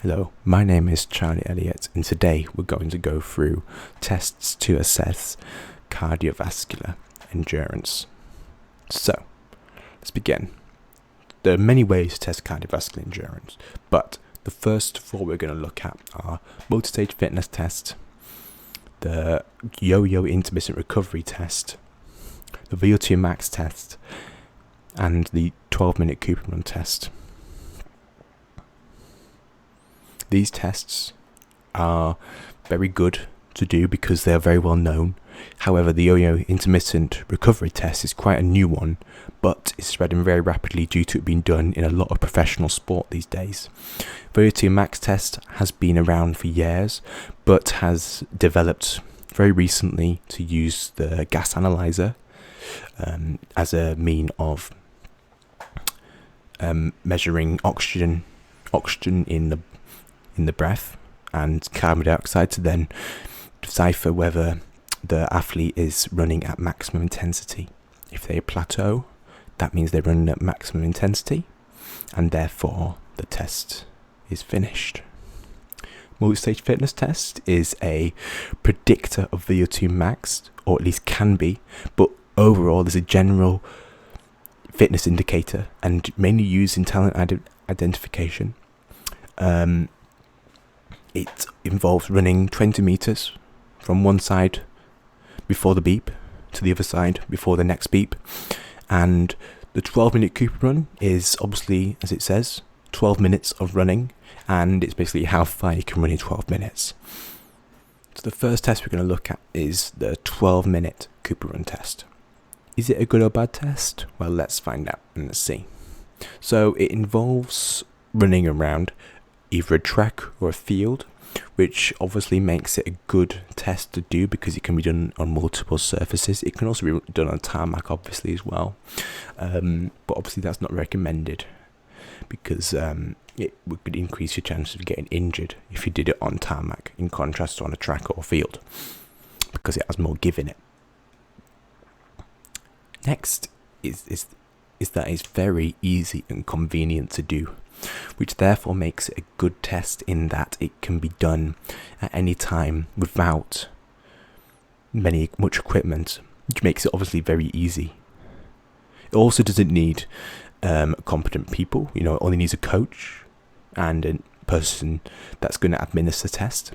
Hello, my name is Charlie Elliott, and today we're going to go through tests to assess cardiovascular endurance. So, let's begin. There are many ways to test cardiovascular endurance, but the first four we're going to look at are multistage fitness test, the yo-yo intermittent recovery test, the VO2 max test, and the 12-minute Cooper run test. These tests are very good to do because they are very well known. However, the yo-yo intermittent recovery test is quite a new one, but it's spreading very rapidly due to it being done in a lot of professional sport these days. VO2 max test has been around for years, but has developed very recently to use the gas analyzer as a mean of measuring oxygen in the breath and carbon dioxide to then decipher whether the athlete is running at maximum intensity. If they plateau, that means they're running at maximum intensity, and therefore the test is finished. Multistage fitness test is a predictor of VO2 max, or at least can be, but overall there's a general fitness indicator and mainly used in talent identification. It involves running 20 meters from one side before the beep to the other side before the next beep. And the 12-minute Cooper run is obviously, as it says, 12 minutes of running, and it's basically how far you can run in 12 minutes. So the first test we're going to look at is the 12-minute Cooper run test. Is it a good or bad test? Well, let's find out and let's see. So it involves running around either a track or a field, which obviously makes it a good test to do because it can be done on multiple surfaces. It can also be done on tarmac, obviously, as well. But obviously that's not recommended because it would increase your chances of getting injured if you did it on tarmac, in contrast to on a track or field, because it has more give in it. Next is that it's very easy and convenient to do, which therefore makes it a good test in that it can be done at any time without much equipment, which makes it obviously very easy. It also doesn't need competent people. It only needs a coach and a person that's going to administer the test.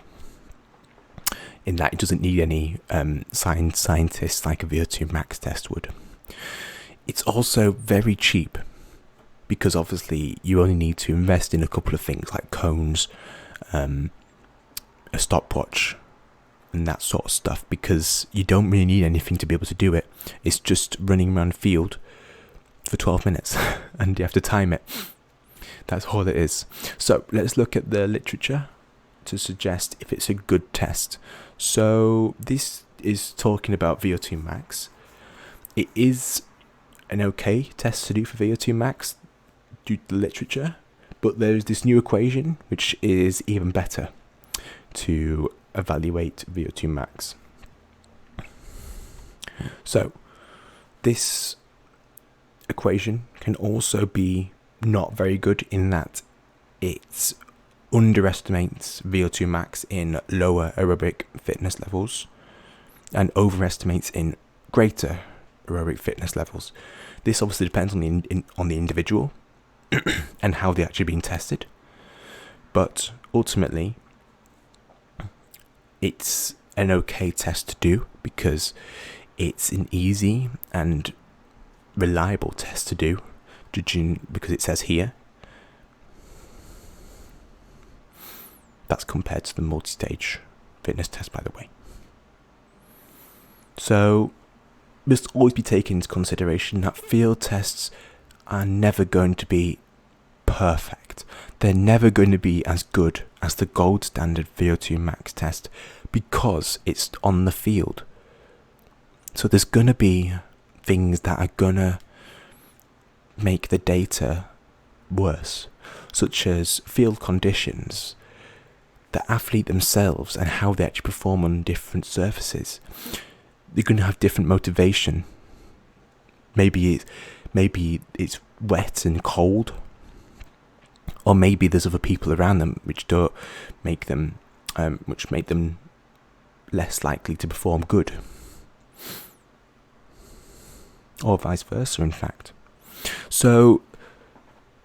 In that, it doesn't need any scientists like a VO2 max test would. It's also very cheap, because obviously you only need to invest in a couple of things like cones, a stopwatch, and that sort of stuff, because you don't really need anything to be able to do it. It's just running around the field for 12 minutes and you have to time it. That's all it is. So let's look at the literature to suggest if it's a good test. So this is talking about VO2 max. It is an okay test to do for VO2 max due to the literature, but there's this new equation which is even better to evaluate VO2 max. So this equation can also be not very good in that it underestimates VO2 max in lower aerobic fitness levels and overestimates in greater aerobic fitness levels. This obviously depends on the individual and how they're actually being tested, but ultimately it's an okay test to do because it's an easy and reliable test to do, judging because it says here that's compared to the multi-stage fitness test, by the way. So must always be taken into consideration that field tests are never going to be perfect. They're never going to be as good as the gold standard VO2 max test because it's on the field. So there's going to be things that are going to make the data worse, such as field conditions, the athlete themselves and how they actually perform on different surfaces. They're going to have different motivation. Maybe it's wet and cold, Or maybe there's other people around them which don't make them, which make them less likely to perform good. Or vice versa, in fact. So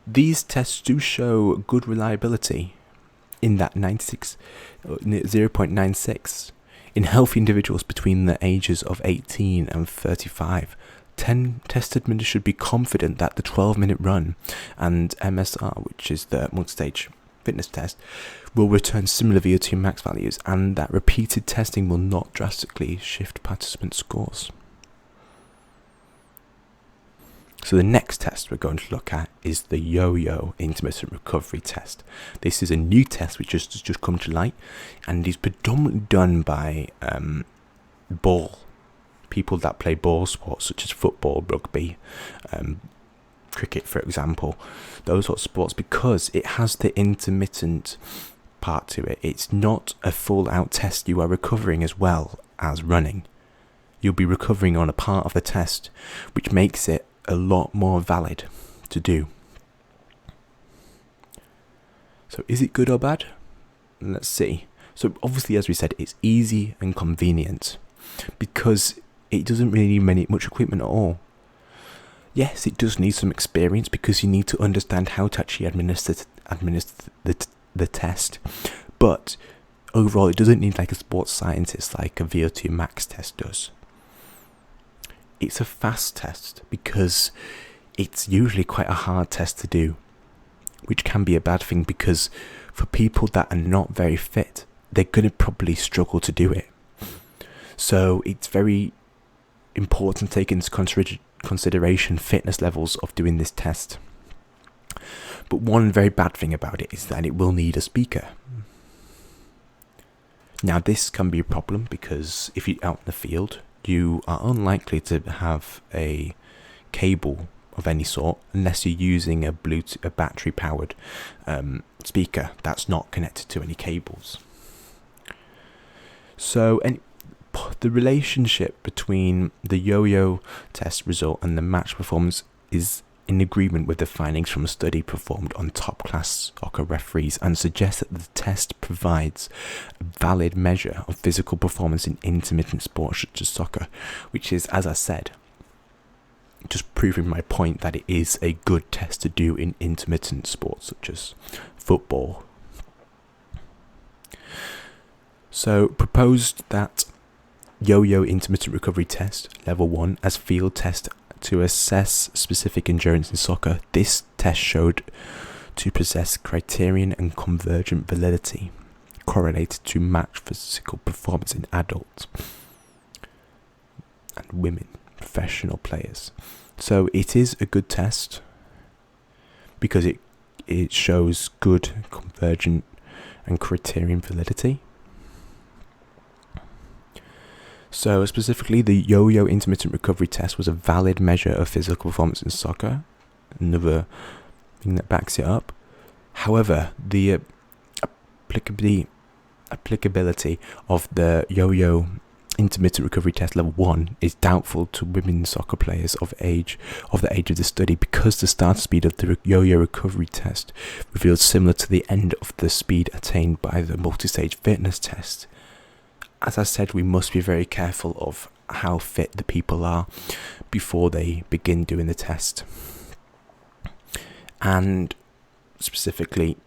these tests do show good reliability in that 0.96 in healthy individuals between the ages of 18 and 35. 10 test administrators should be confident that the 12-minute run and MSR, which is the multistage fitness test, will return similar VO2 max values, and that repeated testing will not drastically shift participant scores. So the next test we're going to look at is the yo-yo intermittent recovery test. This is a new test which has just come to light, and is predominantly done by people that play ball sports such as football, rugby, cricket, for example, those sorts of sports, because it has the intermittent part to it. It's not a full out test. You are recovering as well as running. You'll be recovering on a part of the test, which makes it a lot more valid to do. So is it good or bad? Let's see. So obviously, as we said, it's easy and convenient because it doesn't really need much equipment at all. Yes, it does need some experience because you need to understand how to actually administer the test. But overall, it doesn't need like a sports scientist like a VO2 max test does. It's a fast test because it's usually quite a hard test to do, which can be a bad thing because for people that are not very fit, they're going to probably struggle to do it. So it's very important to take into consideration fitness levels of doing this test. But one very bad thing about it is that it will need a speaker. Now this can be a problem because if you're out in the field, you are unlikely to have a cable of any sort unless you're using a battery powered speaker that's not connected to any cables. So the relationship between the yo-yo test result and the match performance is in agreement with the findings from a study performed on top-class soccer referees, and suggests that the test provides a valid measure of physical performance in intermittent sports such as soccer, which is, as I said, just proving my point that it is a good test to do in intermittent sports such as football. So proposed that yo-yo intermittent recovery test level 1 as field test to assess specific endurance in soccer. This test showed to possess criterion and convergent validity correlated to match physical performance in adults and women professional players. So it is a good test because it shows good convergent and criterion validity. So specifically, the yo-yo intermittent recovery test was a valid measure of physical performance in soccer. Another thing that backs it up. However, the applicability of the yo-yo intermittent recovery test level 1 is doubtful to women soccer players of the age of the study, because the start speed of the yo-yo recovery test revealed similar to the end of the speed attained by the multistage fitness test. As I said, we must be very careful of how fit the people are before they begin doing the test. And specifically,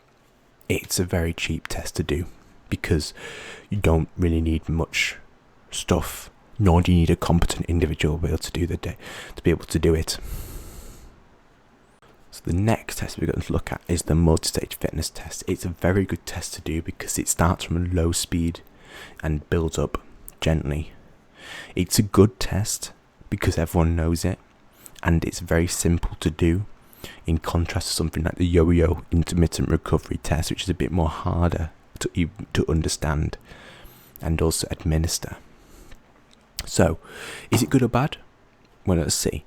it's a very cheap test to do because you don't really need much stuff, nor do you need a competent individual to be able to do it. So the next test we're going to look at is the multistage fitness test. It's a very good test to do because it starts from a low speed and builds up gently. It's a good test because everyone knows it, and it's very simple to do, in contrast to something like the yo-yo intermittent recovery test, which is a bit more harder to understand and also administer. So, is it good or bad? Well, let's see.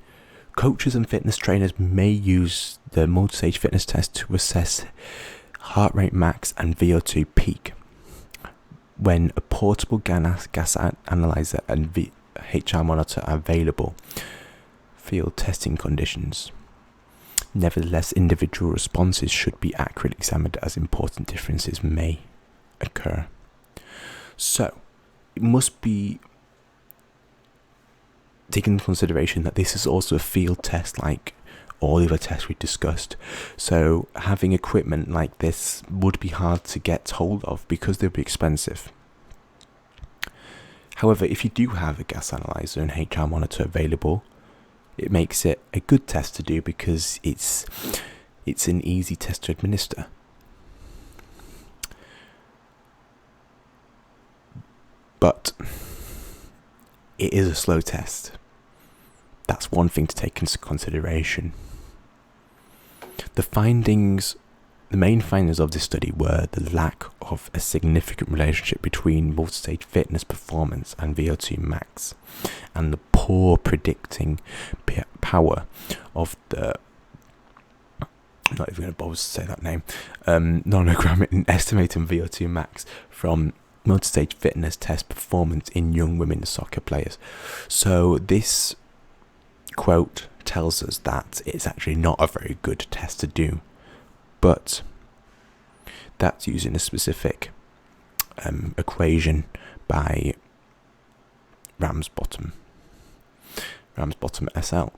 Coaches and fitness trainers may use the multistage fitness test to assess heart rate max and VO2 peak when a portable gas analyzer and HR monitor are available. Field testing conditions. Nevertheless, individual responses should be accurately examined as important differences may occur. So, it must be taken into consideration that this is also a field test like all the other tests we discussed. So having equipment like this would be hard to get hold of because they'd be expensive. However, if you do have a gas analyzer and HR monitor available, it makes it a good test to do because it's an easy test to administer. But it is a slow test. That's one thing to take into consideration. The main findings of this study were the lack of a significant relationship between multistage fitness performance and VO2 max, and the poor predicting power of the, I'm not even going to bother to say that name, nonogram in estimating VO2 max from multistage fitness test performance in young women soccer players. So this quote tells us that it's actually not a very good test to do, but that's using a specific equation by Ramsbottom et al.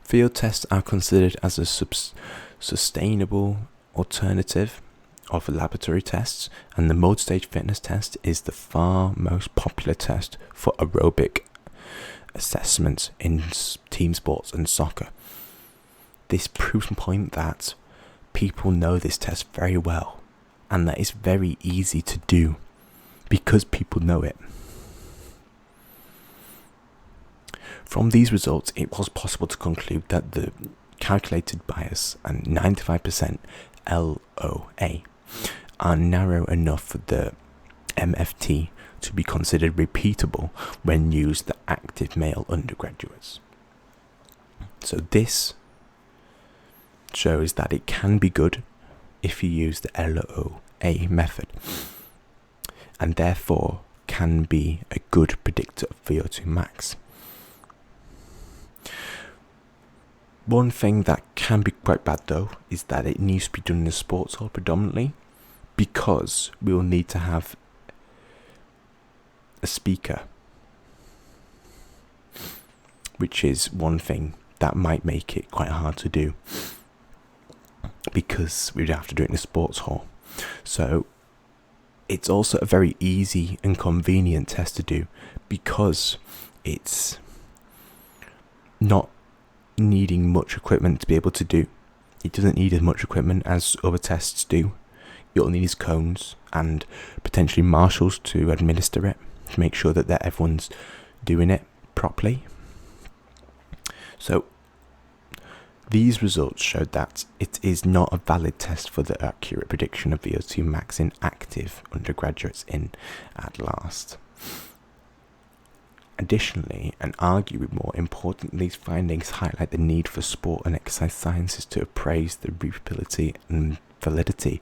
Field tests are considered as a sustainable alternative of laboratory tests, and the multistage fitness test is the far most popular test for aerobic assessment in team sports and soccer. This proves my point that people know this test very well, and that it's very easy to do because people know it. From these results, it was possible to conclude that the calculated bias and 95% LOA are narrow enough for the MFT to be considered repeatable when used the active male undergraduates. So this shows that it can be good if you use the LOA method, and therefore can be a good predictor of VO2 max. One thing that can be quite bad though is that it needs to be done in a sports hall predominantly, because we will need to have a speaker, which is one thing that might make it quite hard to do, because we'd have to do it in a sports hall. So it's also a very easy and convenient test to do because it's not needing much equipment to be able to do. It doesn't need as much equipment as other tests do. You'll need is cones and potentially marshals to administer it, to make sure that everyone's doing it properly. So these results showed that it is not a valid test for the accurate prediction of VO2 max in active undergraduates in at last. Additionally, and arguably more importantly, these findings highlight the need for sport and exercise sciences to appraise the repeatability and validity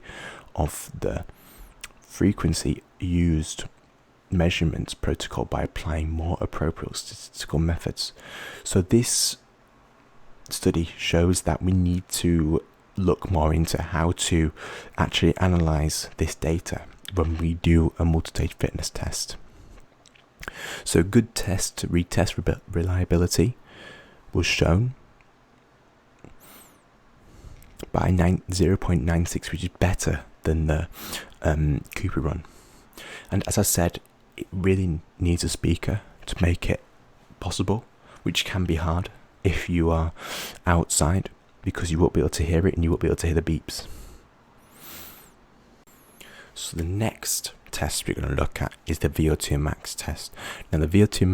of the frequency used measurements protocol by applying more appropriate statistical methods. So this study shows that we need to look more into how to actually analyze this data when we do a multistage fitness test. So good test to retest reliability was shown by 0.96, which is better than the Cooper run. And as I said, it really needs a speaker to make it possible, which can be hard if you are outside, because you won't be able to hear it and you won't be able to hear the beeps. So the next test we're going to look at is the VO2 max test. Now the VO2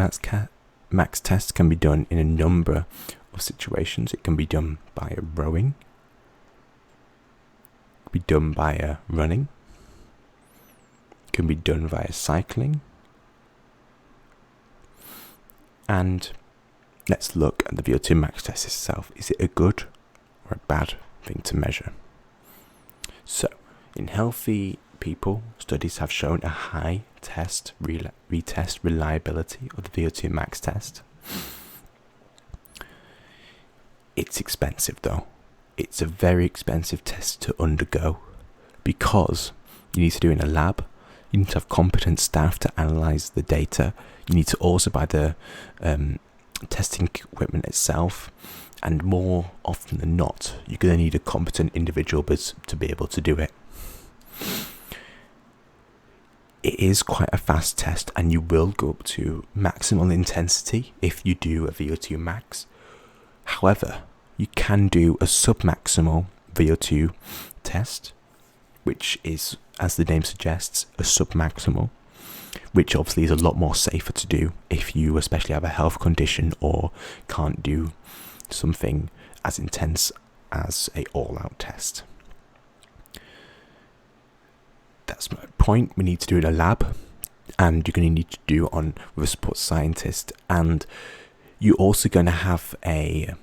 max test can be done in a number of situations. It can be done by rowing, it can be done by running, it can be done via cycling, and let's look at the VO2 max test itself. Is it a good or a bad thing to measure? So in healthy people, studies have shown a high retest reliability of the VO2 max test. It's expensive though. It's a very expensive test to undergo because you need to do it in a lab. You need to have competent staff to analyze the data. You need to also buy the testing equipment itself. And more often than not, you're going to need a competent individual to be able to do it. It is quite a fast test, and you will go up to maximal intensity if you do a VO2 max. However, you can do a submaximal VO2 test, which is, as the name suggests, a submaximal, which obviously is a lot more safer to do if you especially have a health condition or can't do something as intense as a all-out test. That's my point. We need to do it in a lab, and you're going to need to do it with a sports scientist, and you're also going to have a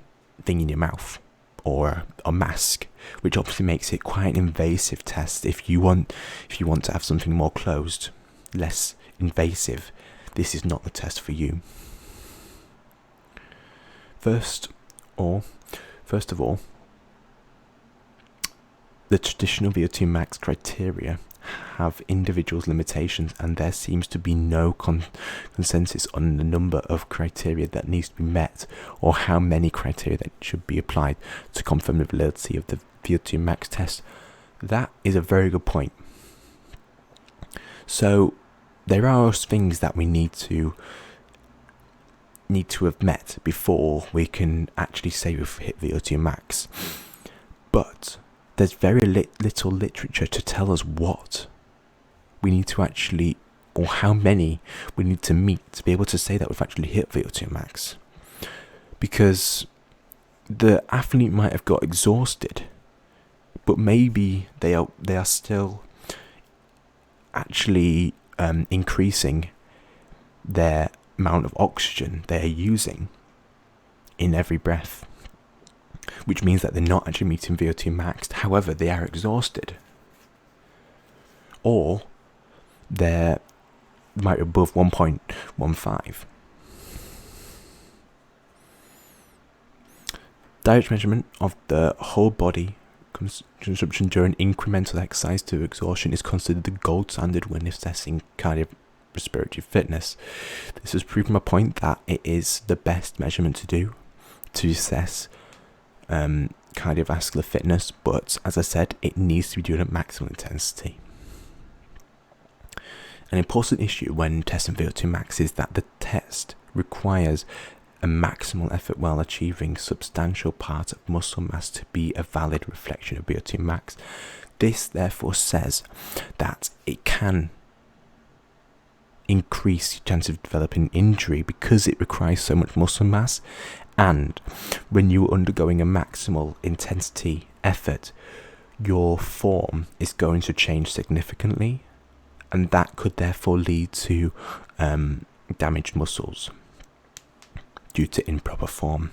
thing in your mouth or a mask, which obviously makes it quite an invasive test. If you want to have something more closed, less invasive, this is not the test for you. First of all, the traditional VO2 max criteria have individuals' limitations, and there seems to be no consensus on the number of criteria that needs to be met or how many criteria that should be applied to confirm the validity of the VO2 max test. That is a very good point. So there are things that we need to have met before we can actually say we've hit VO2 max. But there's very little literature to tell us what we need to actually, or how many we need to meet to be able to say that we've actually hit VO2 max. Because the athlete might have got exhausted, but maybe they are still actually increasing their amount of oxygen they are using in every breath, which means that they're not actually meeting VO2 max. However, they are exhausted, or they're might be above 1.15. Direct measurement of the whole body consumption during incremental exercise to exhaustion is considered the gold standard when assessing cardiorespiratory fitness. This has proven my point that it is the best measurement to do to assess cardiovascular fitness, but as I said, it needs to be done at maximal intensity. An important issue when testing VO2 max is that the test requires a maximal effort while achieving substantial part of muscle mass to be a valid reflection of VO2 max. This therefore says that it can increase your chance of developing injury because it requires so much muscle mass, and when you're undergoing a maximal intensity effort, your form is going to change significantly, and that could therefore lead to damaged muscles due to improper form.